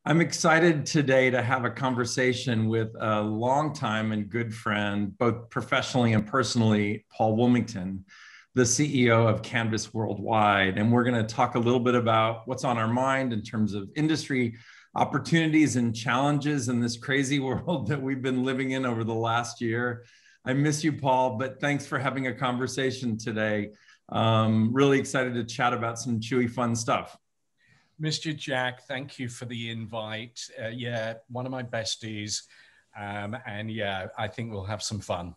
I'm excited today to have a conversation with a longtime and good friend, both professionally and personally, Paul Woolmington, the CEO of Canvas Worldwide. And we're going to talk a little bit about what's on our mind in terms of industry opportunities and challenges in this crazy world that we've been living in over the last year. I miss you, Paul, but thanks for having a conversation today. Really excited to chat about some chewy, fun stuff. Mr. Jack, thank you for the invite. Yeah, one of my besties. And yeah, I think we'll have some fun.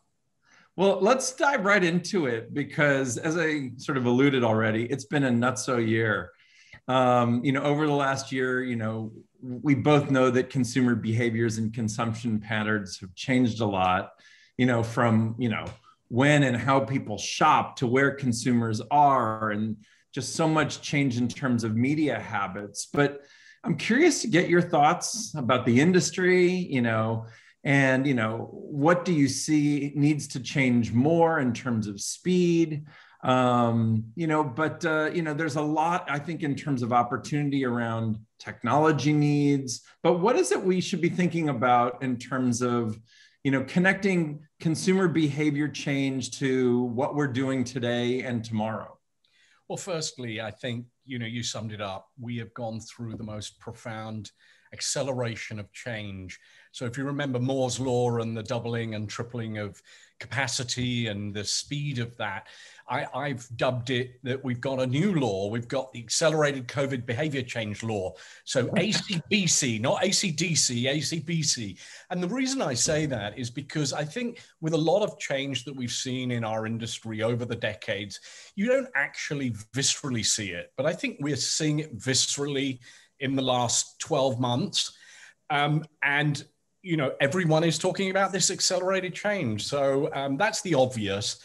Well, let's dive right into it because as I sort of alluded already, it's been a nutso year. Over the last year, we both know that consumer behaviors and consumption patterns have changed a lot, from, when and how people shop to where consumers are, and just so much change in terms of media habits. But I'm curious to get your thoughts about the industry, and what do you see needs to change more in terms of speed? There's a lot, I think, in terms of opportunity around technology needs. But what is it we should be thinking about in terms of connecting consumer behavior change to what we're doing today and tomorrow? Well, firstly, I think, you summed it up. We have gone through the most profound acceleration of change. So if you remember Moore's law and the doubling and tripling of capacity and the speed of that, I've dubbed it that we've got a new law. We've got the accelerated COVID behavior change law. So ACBC, not ACDC, ACBC. And the reason I say that is because I think with a lot of change that we've seen in our industry over the decades, you don't actually viscerally see it, but I think we're seeing it viscerally in the last 12 months. Everyone is talking about this accelerated change. So that's the obvious.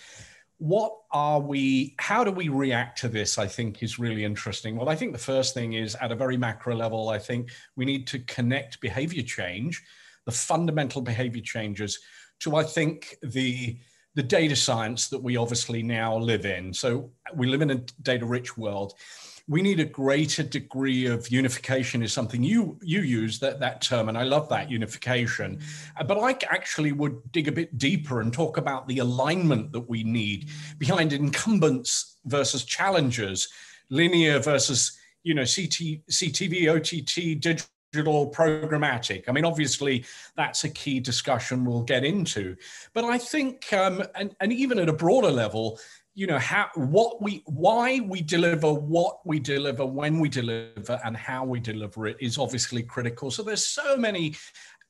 How do we react to this, I think is really interesting. Well, I think the first thing is at a very macro level, I think we need to connect behavior change, the fundamental behavior changes to, I think, the data science that we obviously now live in. So we live in a data-rich world. We need a greater degree of unification is something you use that term, and I love that, unification. But I actually would dig a bit deeper and talk about the alignment that we need behind incumbents versus challengers, linear versus CTV, OTT, digital, programmatic. I mean, obviously, that's a key discussion we'll get into. But I think, and even at a broader level, why we deliver, what we deliver, when we deliver, and how we deliver it is obviously critical. So there's so many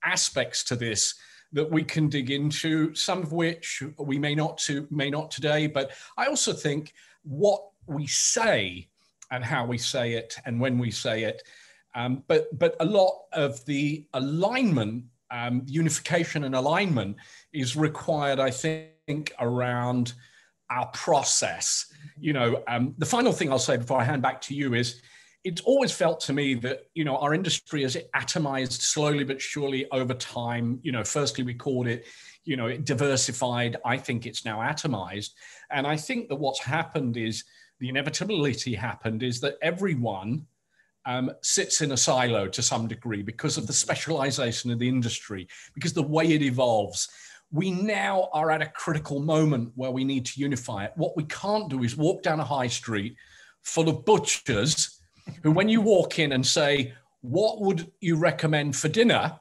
aspects to this that we can dig into, some of which we may not today. But I also think what we say and how we say it and when we say it, but a lot of the alignment, unification and alignment is required, I think, around our process. The final thing I'll say before I hand back to you is it's always felt to me that, our industry is atomized slowly but surely over time. Firstly, we called it, it diversified. I think it's now atomized. And I think that what's happened is the inevitability happened is that everyone sits in a silo to some degree because of the specialization of the industry, because the way it evolves. We now are at a critical moment where we need to unify it. What we can't do is walk down a high street full of butchers who, when you walk in and say, what would you recommend for dinner?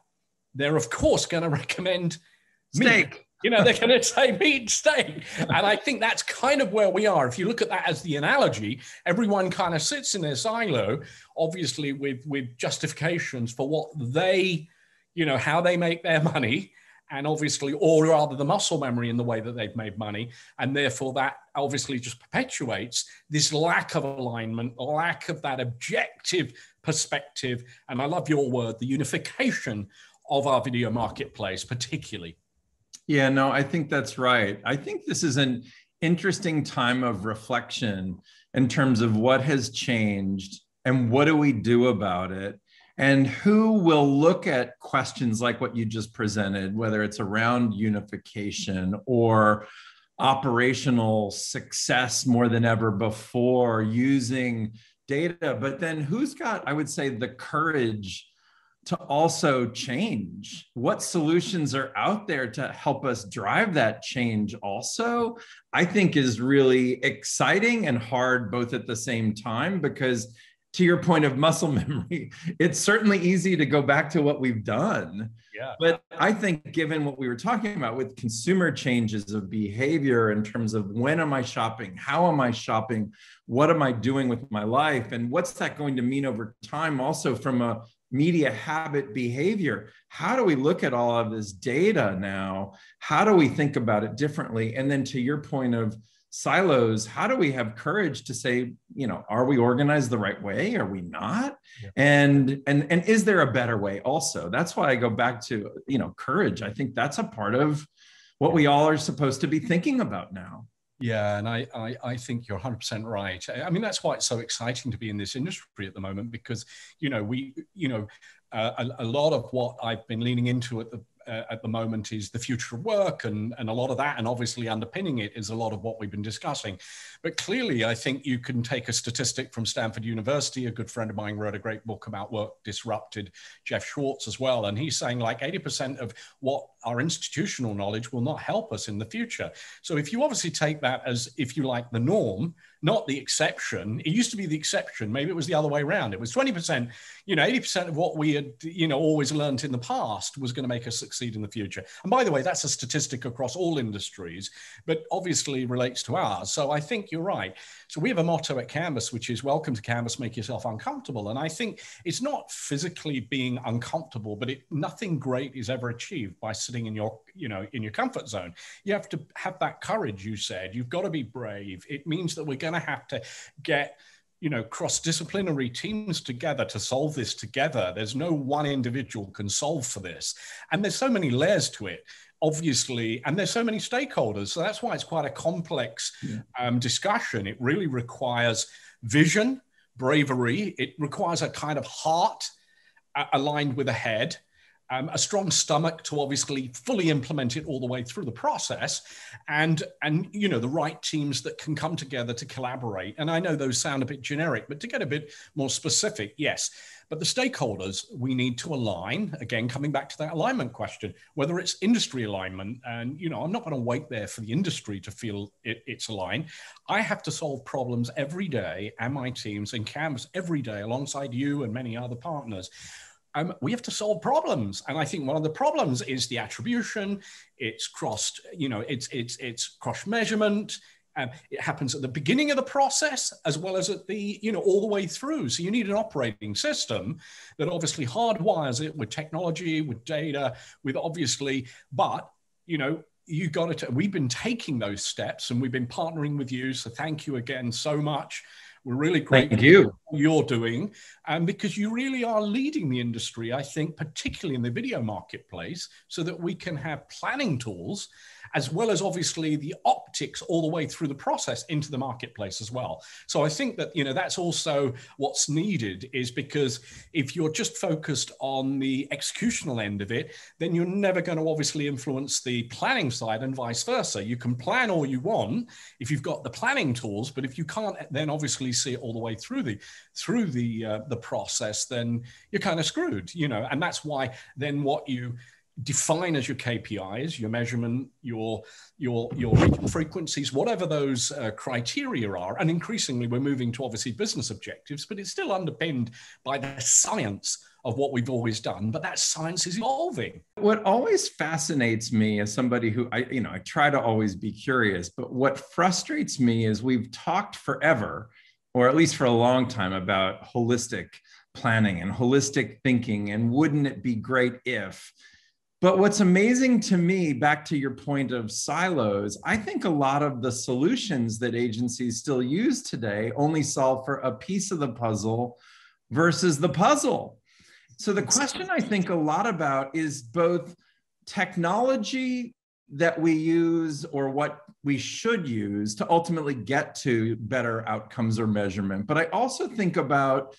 They're, of course, going to recommend steak. They're going to say meat and steak. And I think that's kind of where we are. If you look at that as the analogy, everyone kind of sits in their silo, obviously with justifications for what they, how they make their money. And obviously, or rather the muscle memory in the way that they've made money. And therefore that obviously just perpetuates this lack of alignment, lack of that objective perspective. And I love your word, the unification of our video marketplace, particularly. Yeah, no, I think that's right. I think this is an interesting time of reflection in terms of what has changed and what do we do about it. And who will look at questions like what you just presented, whether it's around unification or operational success more than ever before using data, but then who's got, I would say, the courage to also change? What solutions are out there to help us drive that change also, I think is really exciting and hard both at the same time, because to your point of muscle memory, it's certainly easy to go back to what we've done. Yeah. But I think given what we were talking about with consumer changes of behavior in terms of when am I shopping, how am I shopping, what am I doing with my life, and what's that going to mean over time also from a media habit behavior, how do we look at all of this data now? How do we think about it differently? And then to your point of silos, how do we have courage to say, are we organized the right way? Are we not? Yeah. And is there a better way also? That's why I go back to, courage. I think that's a part of what we all are supposed to be thinking about now. Yeah, and I think you're 100% right. I mean, that's why it's so exciting to be in this industry at the moment, because, a lot of what I've been leaning into at the moment is the future of work, and a lot of that, and obviously underpinning it is a lot of what we've been discussing. But clearly, I think you can take a statistic from Stanford University. A good friend of mine wrote a great book about work disrupted, Jeff Schwartz as well. And he's saying like 80% of what our institutional knowledge will not help us in the future. So if you obviously take that as, if you like, the norm, not the exception. It used to be the exception. Maybe it was the other way around. It was 20%, 80% of what we had, always learned in the past was going to make us succeed in the future. And by the way, that's a statistic across all industries, but obviously relates to ours. So I think you're right. So we have a motto at Canvas, which is welcome to Canvas, make yourself uncomfortable. And I think it's not physically being uncomfortable, but nothing great is ever achieved by sitting in your, in your comfort zone. You have to have that courage, you said. You've got to be brave. It means that we're going to have to get cross-disciplinary teams together to solve this together. There's no one individual can solve for this. And there's so many layers to it, obviously, and there's so many stakeholders. So that's why it's quite a complex discussion. It really requires vision, bravery. It requires a kind of heart aligned with a head. A strong stomach to obviously fully implement it all the way through the process, and the right teams that can come together to collaborate. And I know those sound a bit generic, but to get a bit more specific, yes. But the stakeholders, we need to align, again, coming back to that alignment question, whether it's industry alignment. And, I'm not going to wait there for the industry to feel it's aligned. I have to solve problems every day, and my teams and Canvas every day alongside you and many other partners. We have to solve problems. And I think one of the problems is the attribution. It's crossed, it's cross measurement. It happens at the beginning of the process as well as at the, all the way through. So you need an operating system that obviously hardwires it with technology, with data, with obviously, but, you got to, we've been taking those steps and we've been partnering with you. So thank you again so much. We're really grateful for what you're doing, because you really are leading the industry, I think, particularly in the video marketplace, so that we can have planning tools, as well as obviously the optics all the way through the process into the marketplace as well. So I think that, that's also what's needed, is because if you're just focused on the executional end of it, then you're never going to obviously influence the planning side, and vice versa. You can plan all you want if you've got the planning tools, but if you can't then obviously see it all the way through the process, then you're kind of screwed, and that's why then what you define as your KPIs, your measurement, your reach frequencies, whatever those criteria are. And increasingly, we're moving to obviously business objectives, but it's still underpinned by the science of what we've always done. But that science is evolving. What always fascinates me as somebody who, I try to always be curious, but what frustrates me is we've talked forever, or at least for a long time, about holistic planning and holistic thinking, and wouldn't it be great if. But what's amazing to me, back to your point of silos, I think a lot of the solutions that agencies still use today only solve for a piece of the puzzle versus the puzzle. So the question I think a lot about is both technology that we use, or what we should use to ultimately get to better outcomes or measurement. But I also think about,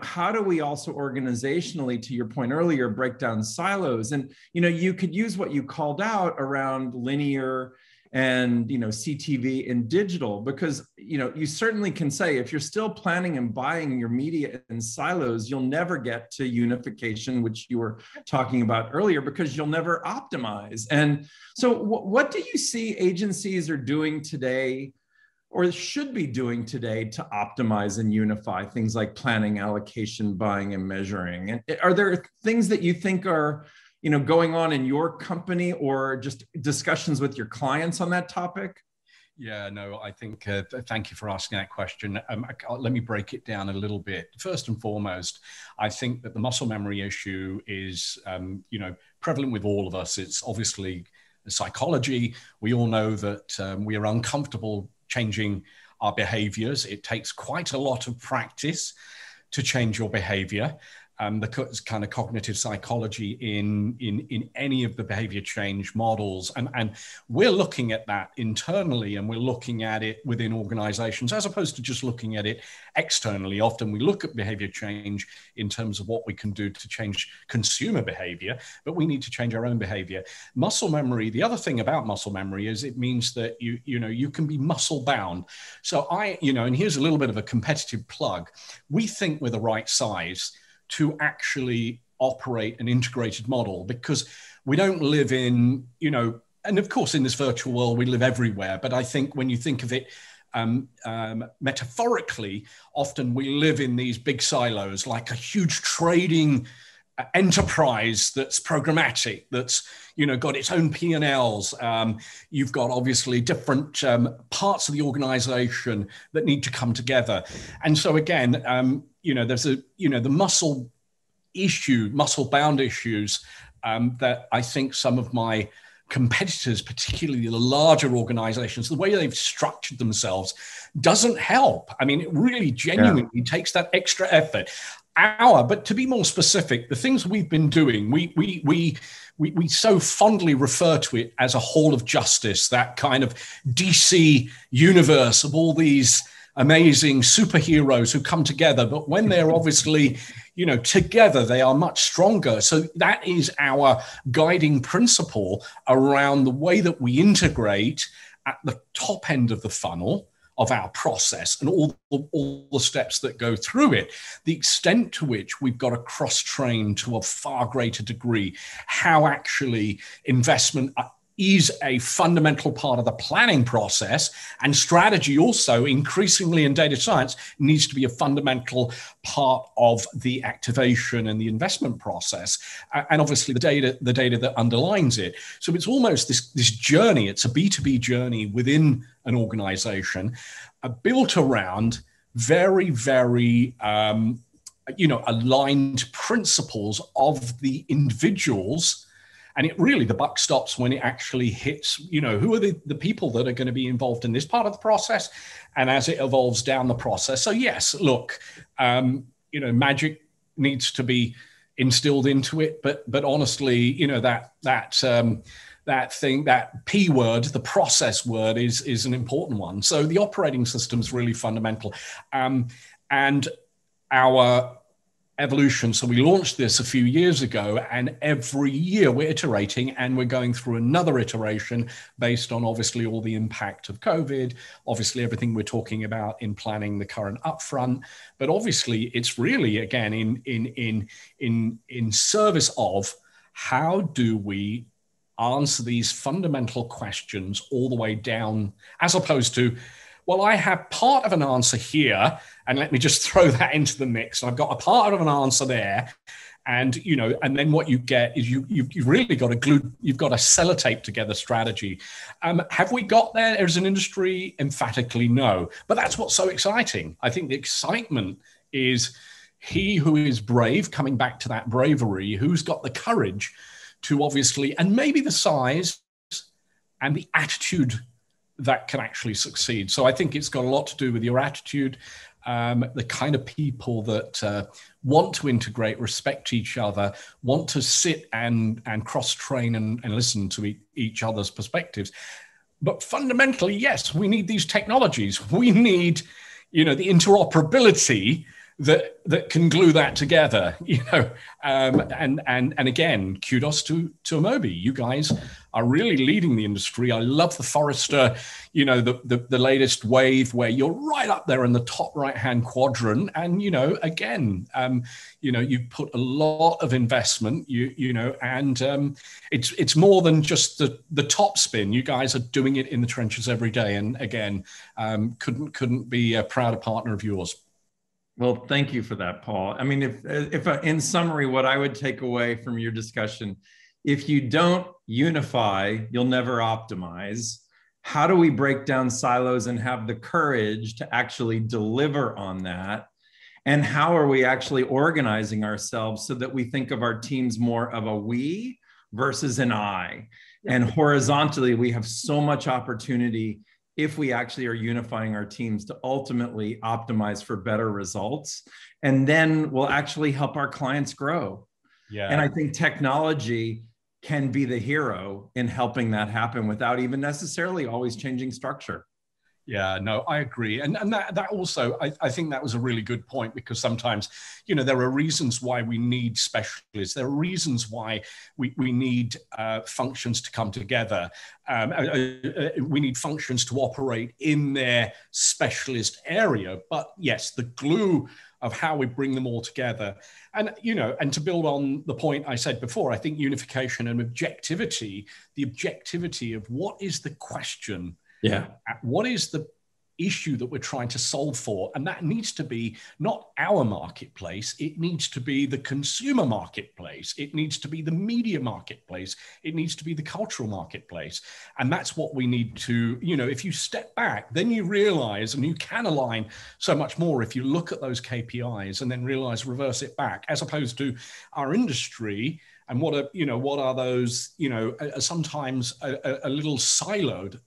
how do we also organizationally, to your point earlier, break down silos? And, you could use what you called out around linear and, CTV and digital, because, you certainly can say if you're still planning and buying your media in silos, you'll never get to unification, which you were talking about earlier, because you'll never optimize. And so what do you see agencies are doing today, or should be doing today, to optimize and unify things like planning, allocation, buying, and measuring? And are there things that you think are, going on in your company, or just discussions with your clients on that topic? Yeah, no, I think, thank you for asking that question. Let me break it down a little bit. First and foremost, I think that the muscle memory issue is, prevalent with all of us. It's obviously psychology. We all know that we are uncomfortable changing our behaviors. It takes quite a lot of practice to change your behavior. The kind of cognitive psychology in any of the behavior change models. And we're looking at that internally, and we're looking at it within organizations, as opposed to just looking at it externally. Often we look at behavior change in terms of what we can do to change consumer behavior, but we need to change our own behavior. Muscle memory, the other thing about muscle memory is it means that you can be muscle bound. So and here's a little bit of a competitive plug. We think we're the right size to actually operate an integrated model, because we don't live in, and of course in this virtual world, we live everywhere. But I think when you think of it metaphorically, often we live in these big silos, like a huge trading enterprise that's programmatic, that's got its own P&Ls. You've got obviously different parts of the organization that need to come together. And so again, there's the muscle bound issues that I think some of my competitors, particularly the larger organizations, the way they've structured themselves doesn't help. I mean, it really genuinely takes that extra effort. But to be more specific, the things we've been doing, we so fondly refer to it as a hall of justice, that kind of DC universe of all these amazing superheroes who come together. But when they're obviously, together, they are much stronger. So that is our guiding principle around the way that we integrate at the top end of the funnel of our process and all the steps that go through it, the extent to which we've got to cross-train to a far greater degree, how actually investment is a fundamental part of the planning process, and strategy also increasingly in data science needs to be a fundamental part of the activation and the investment process, and obviously the data that underlines it. So it's almost this journey. It's a B2B journey within an organization, built around very, very aligned principles of the individuals. And the buck stops when it actually hits, who are the people that are going to be involved in this part of the process, and as it evolves down the process. So yes, look, magic needs to be instilled into it, but honestly, that thing, that P word, the process word, is an important one. So the operating system is really fundamental, and our evolution. So we launched this a few years ago, and every year we're iterating, and we're going through another iteration based on obviously all the impact of COVID, obviously everything we're talking about in planning the current upfront, but obviously it's really again in service of how do we answer these fundamental questions all the way down, as opposed to, well, I have part of an answer here, and let me just throw that into the mix. I've got a part of an answer there, and and then what you get is you've really got to glue, you've got to sellotape together strategy. Have we got there as an industry? Emphatically, no. But that's what's so exciting. I think the excitement is he who is brave, coming back to that bravery, who's got the courage to obviously, and maybe the size and the attitude that can actually succeed. So I think it's got a lot to do with your attitude, the kind of people that want to integrate, respect each other, want to sit and cross-train and listen to each other's perspectives. But fundamentally, yes, we need these technologies. We need, the interoperability that can glue that together, and again, kudos to Amobee. You guys are really leading the industry. I love the Forrester, the latest wave where you're right up there in the top right-hand quadrant. And, again, you've put a lot of investment, and it's more than just the top spin. You guys are doing it in the trenches every day. And again, couldn't be a prouder partner of yours. Well, thank you for that, Paul. I mean, if in summary, what I would take away from your discussion, if you don't unify, you'll never optimize. How do we break down silos and have the courage to actually deliver on that? And how are we actually organizing ourselves so that we think of our teams more of a we versus an I? And horizontally, we have so much opportunity if we actually are unifying our teams to ultimately optimize for better results. And then we'll actually help our clients grow. Yeah. And I think technology can be the hero in helping that happen without even necessarily always changing structure. Yeah, no, I agree. And that also, I think that was a really good point, because sometimes, there are reasons why we need specialists. There are reasons why we need functions to come together. We need functions to operate in their specialist area. But yes, the glue of how we bring them all together. And, and to build on the point I said before, I think unification and objectivity, the objectivity of what is the question, what is the issue that we're trying to solve for? And that needs to be not our marketplace. It needs to be the consumer marketplace. It needs to be the media marketplace. It needs to be the cultural marketplace. And that's what we need to, if you step back, then you realize, and you can align so much more if you look at those KPIs and then realize, reverse it back, as opposed to our industry. And what are those, sometimes a little siloed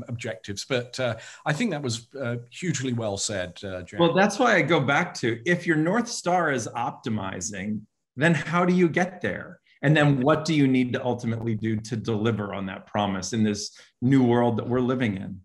objectives. But I think that was hugely well said, Jack. Well, that's why I go back to, if your North Star is optimizing, then how do you get there? And then what do you need to ultimately do to deliver on that promise in this new world that we're living in?